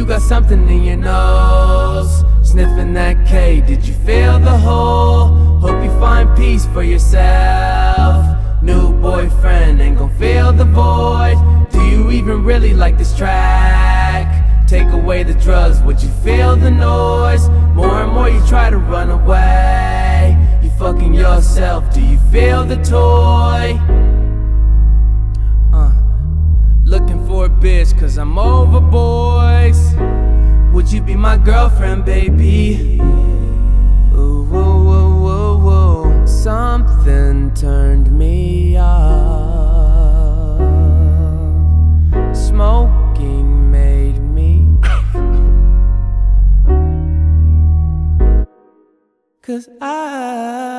you got something in your nose. Sniffing that K, did you feel the hole? Hope you find peace for yourself. New boyfriend ain't gon' fill the void. Do you even really like this track? Take away the drugs, would you feel the noise? More and more you try to run away. You fucking yourself, do you feel the toy? Looking for a bitch cause I'm over boys. Would you be my girlfriend, baby? Ooh, ooh, ooh, ooh, ooh. Something turned me off. Smoking made me cause I